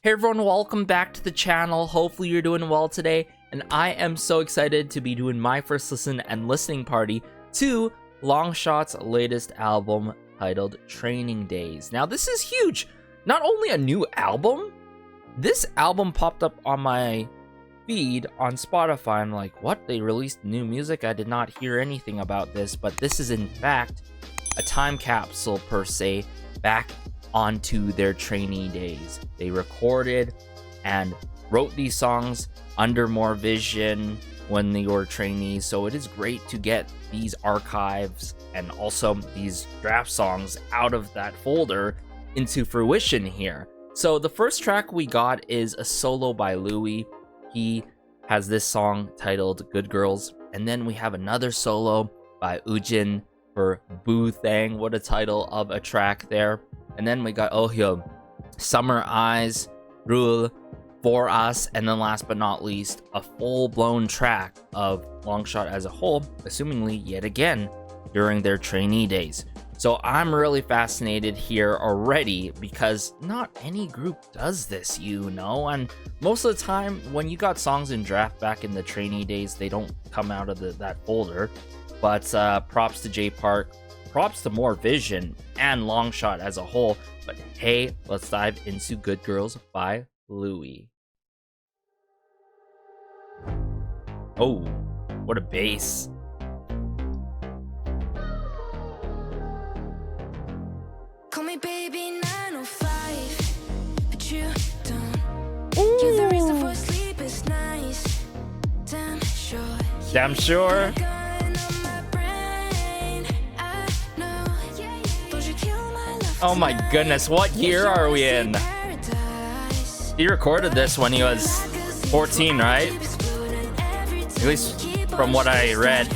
Hey everyone, welcome back to the channel. Hopefully you're doing well today, and I am so excited to be doing my first listen and listening party to LNGSHOT's latest album titled Training Days. Now this is huge. Not only a new album, this album popped up on my feed on Spotify. I'm like, what? They released new music? I did not hear anything about this, but this is in fact a time capsule per se back onto their trainee days. They recorded and wrote these songs under more vision when they were trainees, so it is great to get these archives and also these draft songs out of that folder into fruition here. So the first track we got is a solo by Louie. He has this song titled Good Girls, and then we have another solo by Ujin for Boo Thang. What a title of a track there. And then we got Ohyo, Summer Eyes, Rule, For Us, and then last but not least, a full-blown track of LNGSHOT as a whole, assumingly yet again during their trainee days. So I'm really fascinated here already because not any group does this, you know, and most of the time when you got songs in draft back in the trainee days, they don't come out of that folder. But props to J Park, props to More Vision and LNGSHOT as a whole. But hey, let's dive into Good Girls by Louie. Oh, what a bass. Call me baby 905, but you don't. You're the reason for sleepless nights. Damn sure. Damn sure. Oh my goodness, what year are we in? He recorded this when he was 14, right? At least from what I read.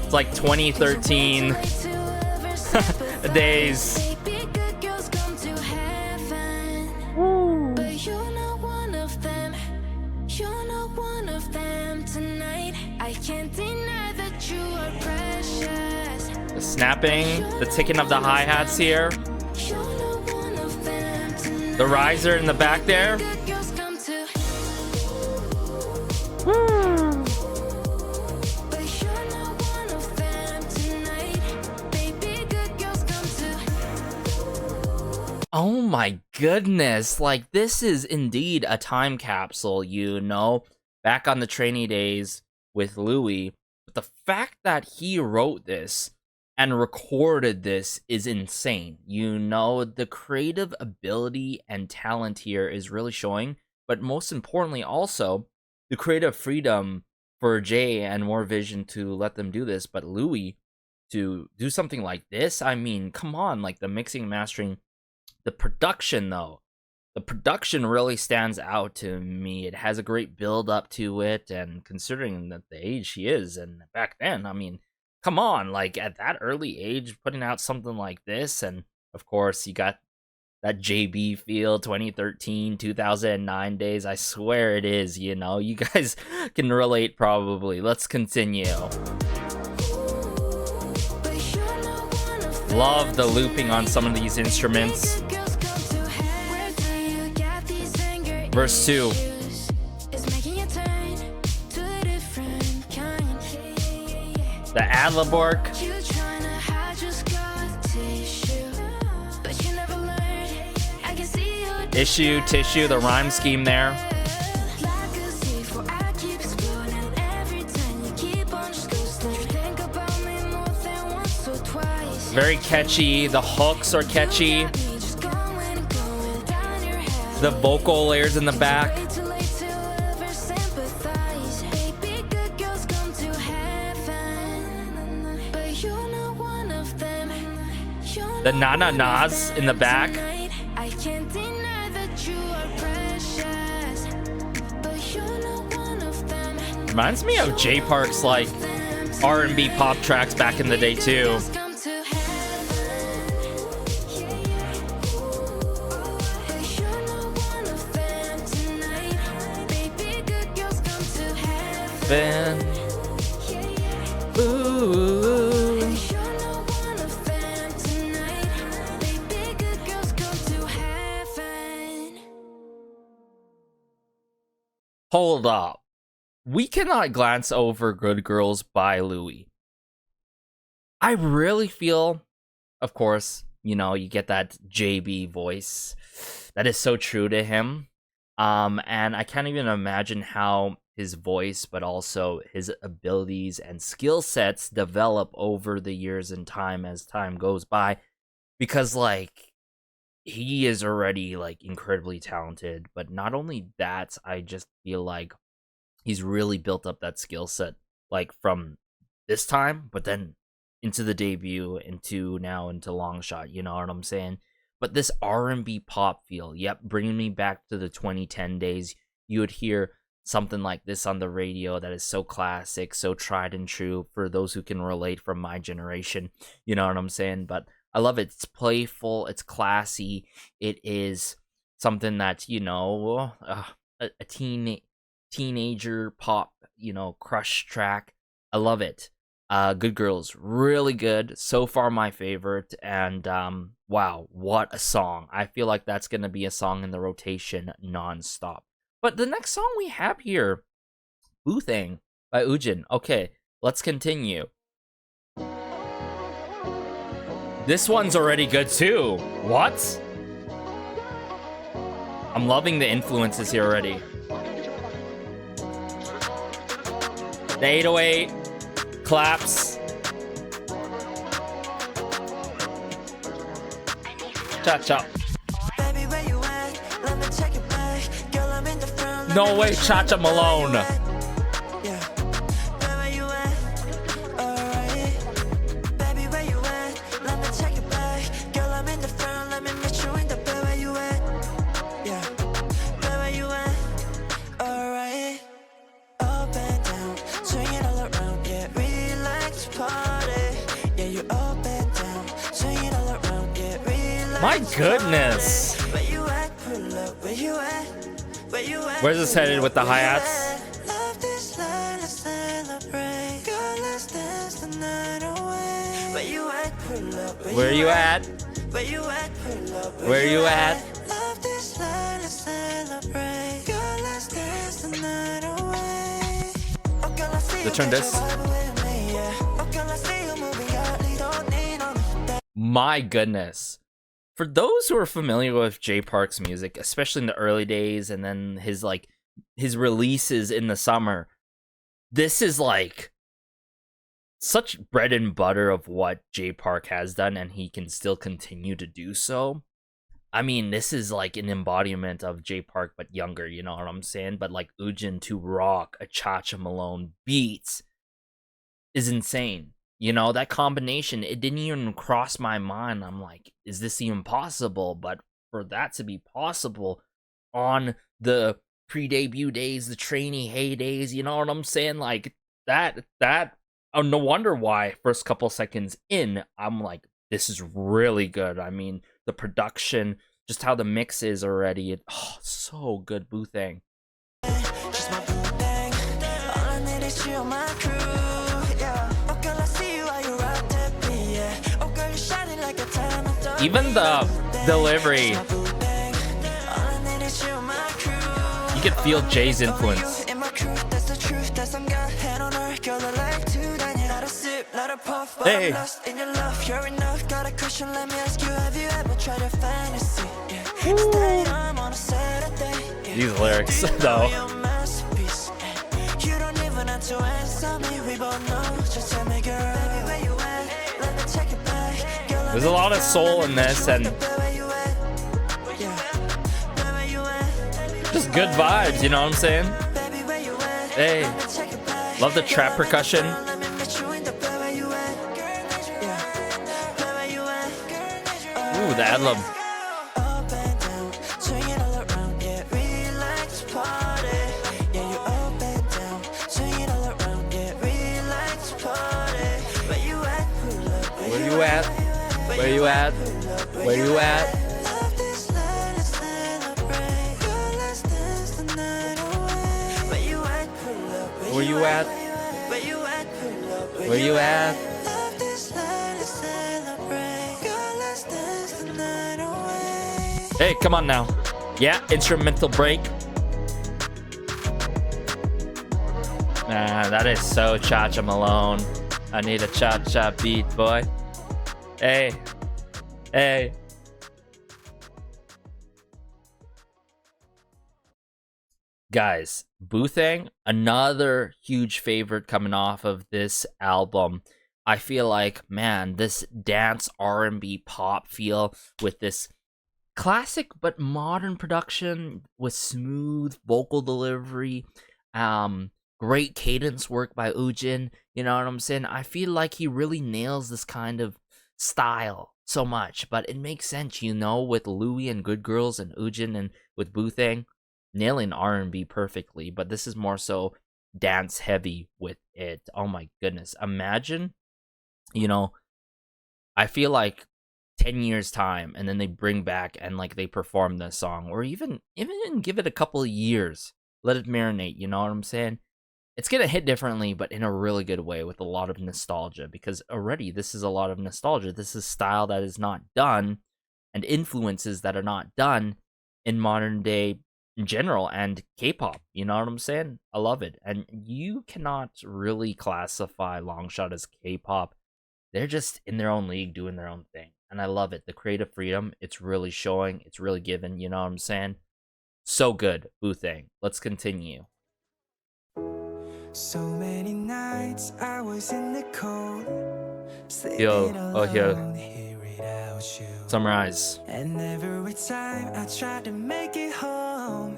It's like 2013 days. The snapping, the ticking of the hi-hats here. The riser in the back there. Oh my goodness, like this is indeed a time capsule, you know, back on the trainee days with Louie. But the fact that he wrote this and recorded this is insane. You know, the creative ability and talent here is really showing, but most importantly also the creative freedom for Jay and More Vision to let them do this, but Louie to do something like this. I mean, come on, like the mixing and mastering. The production, though, the production really stands out to me. It has a great build up to it, and considering that the age she is, and back then, I mean, come on, like at that early age, putting out something like this, and of course, you got that JB feel, 2013, 2009 days. I swear it is, you know, you guys can relate probably. Let's continue. Love the looping on some of these instruments. Verse 2. The ad-lib work. Issue, tissue, the rhyme scheme there. Very catchy. The hooks are catchy. The vocal layers in the back. The na-na-nas in the back. Reminds me of J Park's like R&B pop tracks back in the day too. Ooh. Hold up. We cannot glance over Good Girls by Louie. I really feel, of course, you know, you get that JB voice. That is so true to him. And I can't even imagine how his voice, but also his abilities and skill sets develop over the years and time as time goes by. Because, like, he is already, like, incredibly talented. But not only that, I just feel like he's really built up that skill set, like, from this time, but then into the debut, into Longshot, you know what I'm saying? But this R&B pop feel, yep, bringing me back to the 2010 days. You would hear something like this on the radio that is so classic, so tried and true for those who can relate from my generation, you know what I'm saying? But I love it. It's playful, it's classy, it is something that, you know, a teenager pop, you know, crush track. I love it. Good Girls, really good. So far my favorite, and wow, what a song. I feel like that's gonna be a song in the rotation non-stop. But the next song we have here, Boothang by Ujin. Okay, let's continue. This one's already good too. What? I'm loving the influences here already. The 808 claps. Cha-cha. No way, Cha-cha Malone. My goodness. Where's this headed with the hi-hats? Where you at? Where you at? Return this. My goodness. For those who are familiar with Jay Park's music, especially in the early days and then his releases in the summer, this is like such bread and butter of what Jay Park has done, and he can still continue to do so. I mean, this is like an embodiment of Jay Park, but younger, you know what I'm saying? But like Ujin to rock a Cha-cha Malone beats is insane. You know, that combination, it didn't even cross my mind. I'm like, is this even possible? But for that to be possible on the pre-debut days, the trainee heydays, you know what I'm saying? Like, that, no wonder why first couple seconds in, I'm like, this is really good. I mean, the production, just how the mix is already, so good, Boothang. Even the delivery, you can feel Jay's influence. Hey. These lyrics, though. There's a lot of soul in this, and just good vibes, you know what I'm saying? Hey, love the trap percussion. Ooh, the ad-lib. Where you at? Where you at? Where you at? Where you at? Where you at? Hey, come on now. Yeah, instrumental break. Man, that is so Cha-Cha Malone. I need a cha-cha beat, boy. Hey. Hey. Guys, Boothang, another huge favorite coming off of this album. I feel like, man, this dance R&B pop feel with this classic but modern production with smooth vocal delivery, great cadence work by Ujin, you know what I'm saying? I feel like he really nails this kind of style so much, but it makes sense, you know, with Louie and Good Girls and Ujin and with Boothang nailing R&B perfectly, but this is more so dance heavy with it. Oh my goodness. Imagine, you know, I feel like 10 years time and then they bring back and like they perform this song, or even give it a couple of years, let it marinate, you know what I'm saying? It's gonna hit differently, but in a really good way with a lot of nostalgia, because already this is a lot of nostalgia. This is style that is not done and influences that are not done in modern day in general and K-pop, you know what I'm saying? I love it. And you cannot really classify Longshot as K-pop. They're just in their own league doing their own thing. And I love it. The creative freedom, it's really showing, it's really given, you know what I'm saying? So good, Boothang. Let's continue. So many nights I was in the cold. Summarize. And every time I tried to make it home,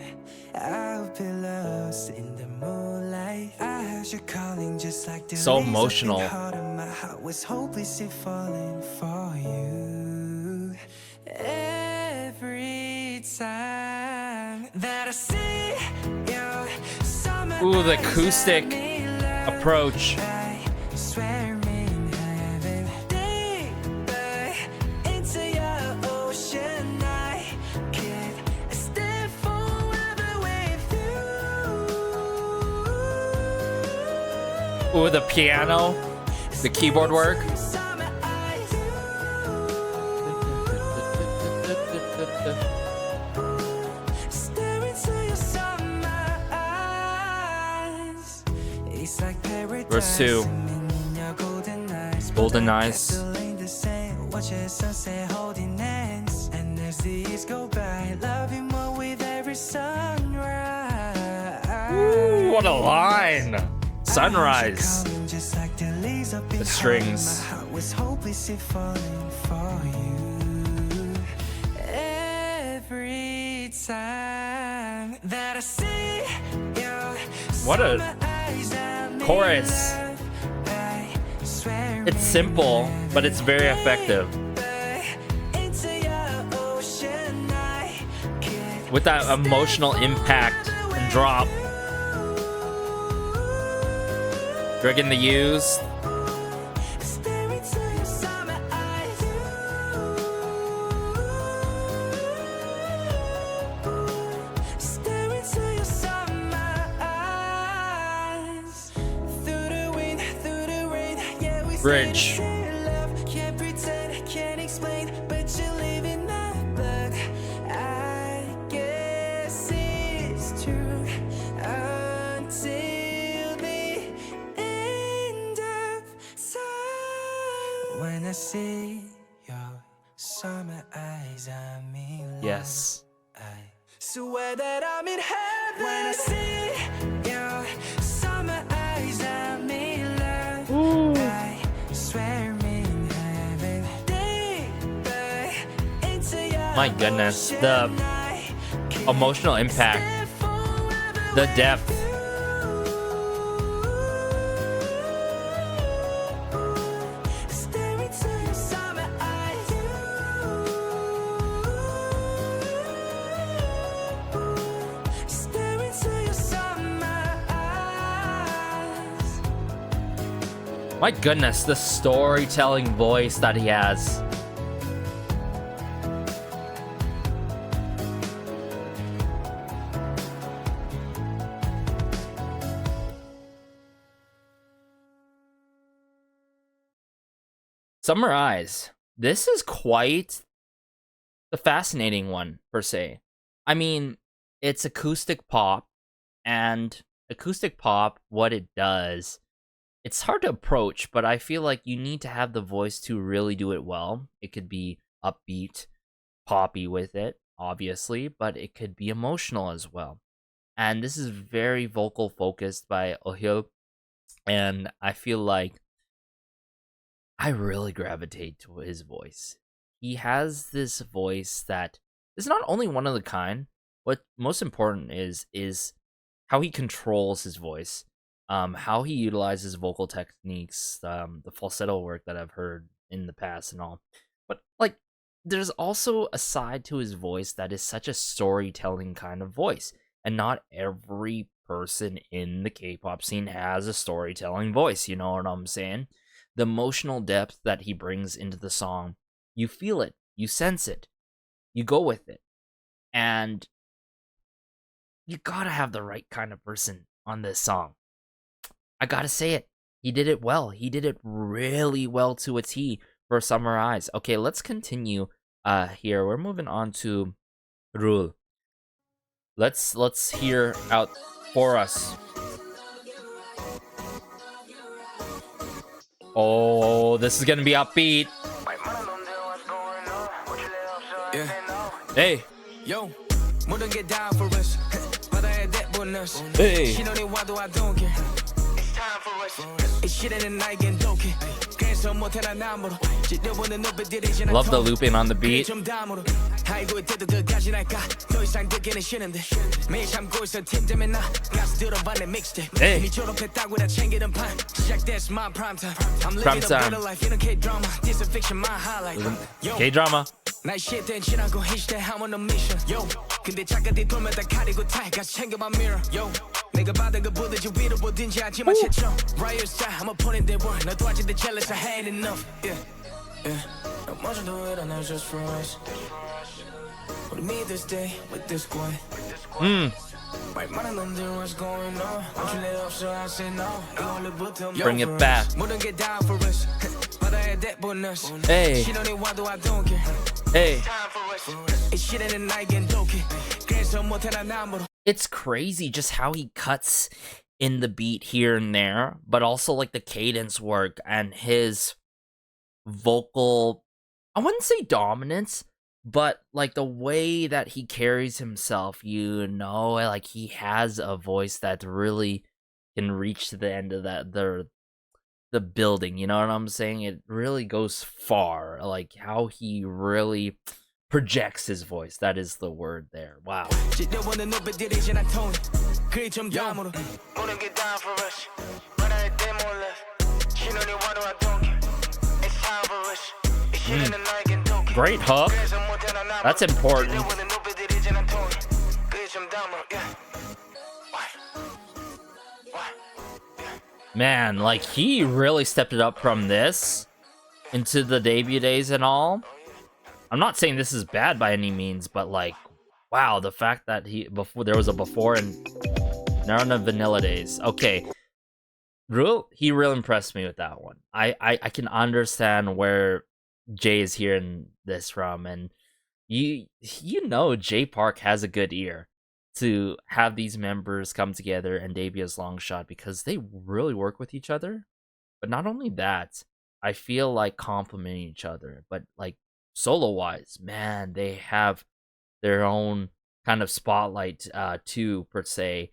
I'll be lost in the moonlight. I heard you calling just like the so emotional. My heart was hopelessly falling for you. Every time that I see you, ooh, the acoustic approach. Ooh, the piano, the keyboard work. Verse 2. Golden Eyes. Ooh, what a line! Sunrise. The strings. What a chorus. It's simple, but it's very effective. With that emotional impact and drop. Dragging the U's. Bridge. Yes. Swear that I'm in heaven when I see your summer eyes. I'm in love. Ooh. I swear I'm in heaven. Deeper into your my goodness, the emotional impact, the depth. My goodness, the storytelling voice that he has. Summarize. This is quite the fascinating one, per se. I mean, it's acoustic pop and acoustic pop, what it does, it's hard to approach, but I feel like you need to have the voice to really do it well. It could be upbeat, poppy with it, obviously, but it could be emotional as well. And this is very vocal focused by Eliud, and I feel like I really gravitate to his voice. He has this voice that is not only one of the kind. What most important is how he controls his voice, how he utilizes vocal techniques, the falsetto work that I've heard in the past and all. But like, there's also a side to his voice that is such a storytelling kind of voice, and not every person in the K-pop scene has a storytelling voice. You know what I'm saying? The emotional depth that he brings into the song, you feel it, you sense it, you go with it, and you gotta have the right kind of person on this song. I gotta say it. He did it well. He did it really well to a T for SamuraiNZ. Okay, let's continue here. We're moving on to Rule. Let's hear out for us. Oh, this is gonna be upbeat. Yeah. Hey. Yo, wouldn't get down for us, but I had that bonus. Hey. She know they why do I don't care. It's time for us. It's shit in the night and don't care. Love the looping on the beat. Hey. Prime time. K-drama. 내가 받은 거 보든지 위로 보든지 하지만 최초 Riot style I'ma put in their work 너 도와줄 때 jealous I had enough Yeah 너 먼저 do it and it's just for us 우리 meet this day with this squad Right 많은 놈들 what's going on I'm let up so I say no 이걸로부터 Bring it back 모든 게 down for us 받아야 돼 bonus Hey 신혼이 와도 I don't care Hey time for us it's shit in the night and don't care 그래서 못해 난 아무로 It's crazy just how he cuts in the beat here and there, but also like the cadence work and his vocal, I wouldn't say dominance, but like the way that he carries himself, you know, like he has a voice that really can reach to the end of that the building, you know what I'm saying? It really goes far, like how he really projects his voice. That is the word there. Wow. Great hook. That's important. Man, like he really stepped it up from this into the debut days and all. I'm not saying this is bad by any means, but like, wow, the fact that there was a before and none of vanilla days. Okay, he really impressed me with that one. I can understand where Jay is hearing this from, and you know Jay Park has a good ear to have these members come together and debut as LNGSHOT because they really work with each other. But not only that, I feel like complementing each other, but like solo wise, man, they have their own kind of spotlight too, per se,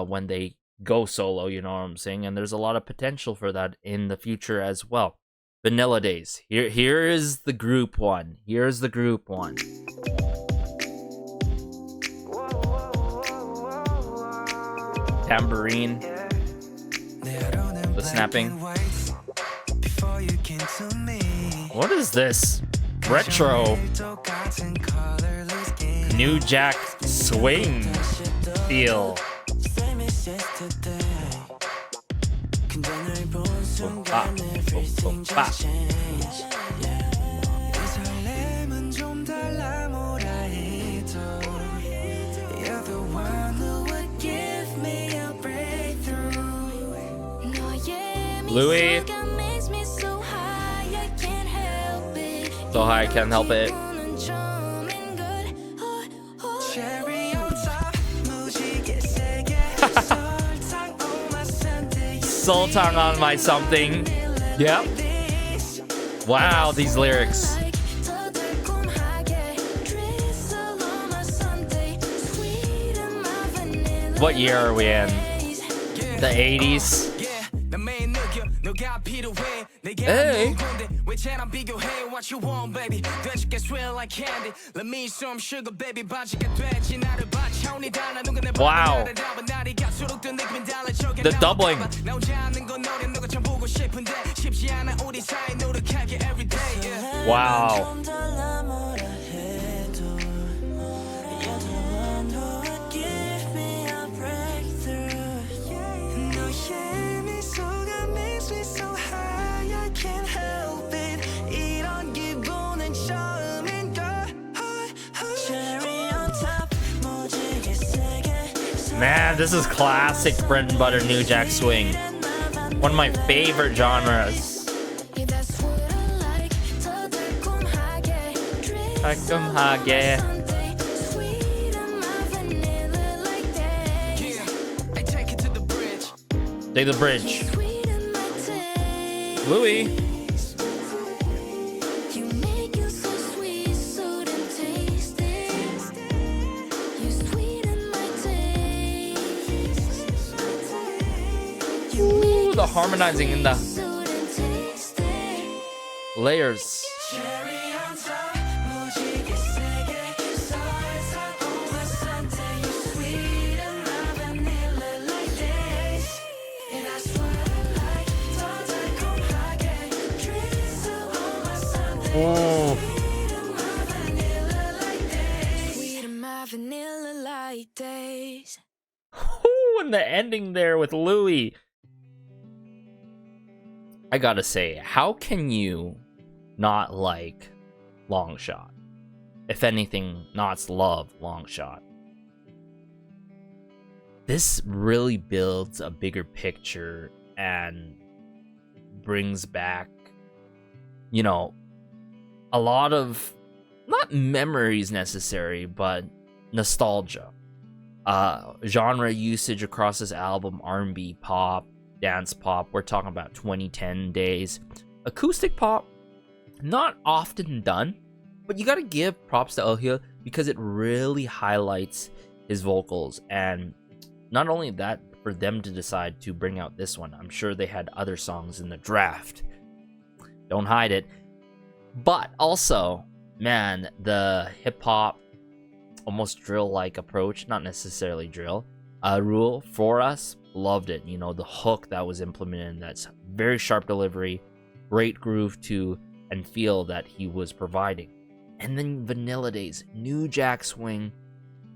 when they go solo, you know what I'm saying? And there's a lot of potential for that in the future as well. Vanilla Days. Here is the group one. Here's the group one. Tambourine. The snapping. What is this? Retro. New Jack swing feel. Boom, bop, boom, boom, bop. Louie. So high I can't help it. Sultan on my something. Yep. Wow, these lyrics. What year are we in? The 80s? Hey. Wow. The doubling. Wow. Man, this is classic bread and butter New Jack Swing. One of my favorite genres. Take the bridge. Louie. The harmonizing in the layers. Oh. And the ending there with Louie. I gotta say, how can you not like Long Shot? If anything, not love Long Shot. This really builds a bigger picture and brings back, you know, a lot of, not memories necessary, but nostalgia. Genre usage across this album: R&B, pop, dance pop. We're talking about 2010 days. Acoustic pop, not often done, but you gotta give props to Eliud because it really highlights his vocals. And not only that, for them to decide to bring out this one, I'm sure they had other songs in the draft. Don't hide it. But also, man, the hip-hop, almost drill-like approach, not necessarily drill, rule for us, loved it. You know, the hook that was implemented, that's very sharp delivery, great groove to and feel that he was providing. And then Vanilla Days, New Jack Swing,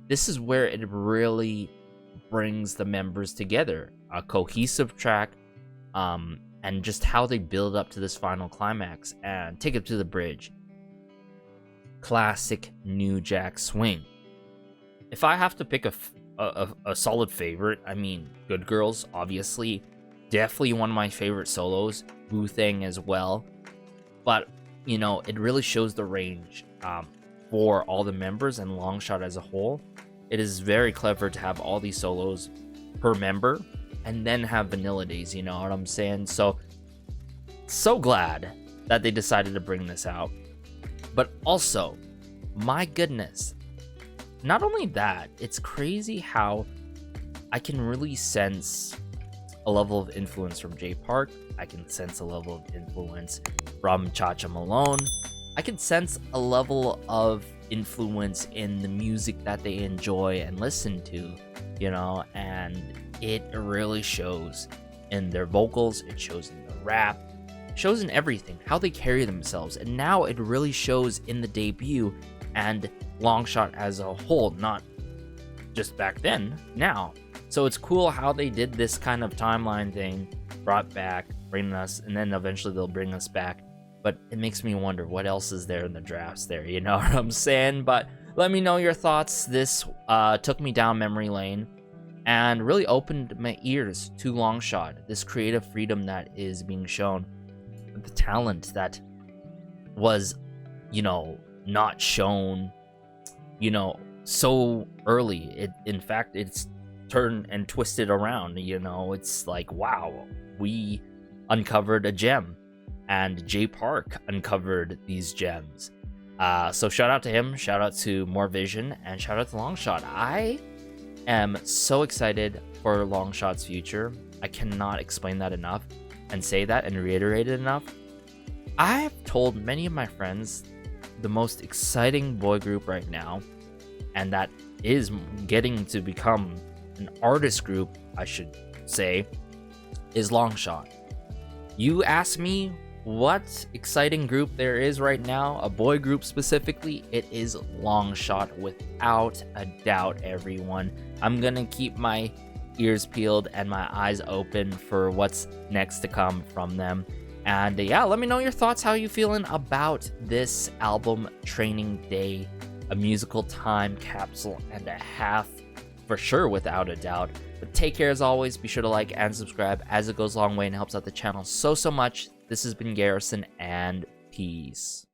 this is where it really brings the members together. A cohesive track, and just how they build up to this final climax and take it to the bridge. Classic New Jack Swing. If I have to pick a solid favorite, I mean, Good Girls, obviously, definitely one of my favorite solos. Wu-Tang as well. But, you know, it really shows the range for all the members and Long Shot as a whole. It is very clever to have all these solos per member and then have Vanilla Days, you know what I'm saying? So glad that they decided to bring this out. But also, my goodness, not only that, it's crazy how I can really sense a level of influence from Jay Park. I can sense a level of influence from Cha-Cha Malone. I can sense a level of influence in the music that they enjoy and listen to, you know, and it really shows in their vocals, it shows in the rap, it shows in everything, how they carry themselves. And now it really shows in the debut and Long Shot as a whole, not just back then, now. So it's cool how they did this kind of timeline thing, brought back, bringing us, and then eventually they'll bring us back. But it makes me wonder what else is there in the drafts there, you know what I'm saying? But let me know your thoughts. This took me down memory lane and really opened my ears to Long Shot, this creative freedom that is being shown, the talent that was, you know, not shown, you know, so early. In fact, it's turn and twist it around. You know, it's like, wow, we uncovered a gem, and J Park uncovered these gems. So shout out to him, shout out to More Vision, and shout out to Longshot. I am so excited for Longshot's future. I cannot explain that enough and say that and reiterate it enough. I've told many of my friends the most exciting boy group right now, and that is getting to become an artist group, I should say, is Longshot. You ask me what exciting group there is right now, a boy group specifically, it is Longshot without a doubt, everyone. I'm gonna keep my ears peeled and my eyes open for what's next to come from them. And yeah, let me know your thoughts. How you feeling about this album, Training Day, a musical time capsule and a half, for sure, without a doubt. But take care as always. Be sure to like and subscribe, as it goes a long way and helps out the channel so much. This has been Garrison, and peace.